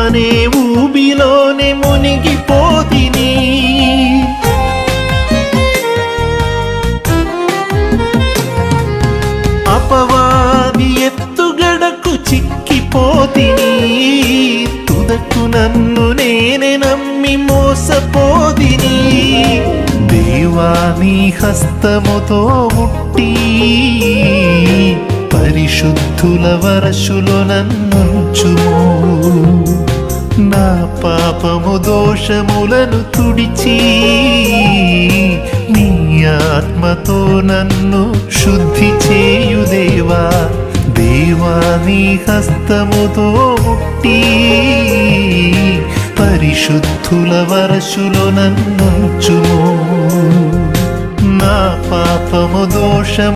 అనే ఊబిలోనే మునిగిపోతిని. అపవాది ఎత్తుగడకు చిక్కిపోతిని. తుదకు నన్ను నేనే నమ్మి మోసపోతిని. దేవా నీ హస్తముతో ముట్టి పరిశుద్ధుల వరసులో నన్నుంచుము. నా పాపము దోషములను తుడిచి నీ ఆత్మతో నన్ను శుద్ధి చేయు దేవా. దేవా నీ హస్తముతో ముట్టి పరిశుద్ధుల వరసులో నన్నుంచుము. నా పాపము దోషము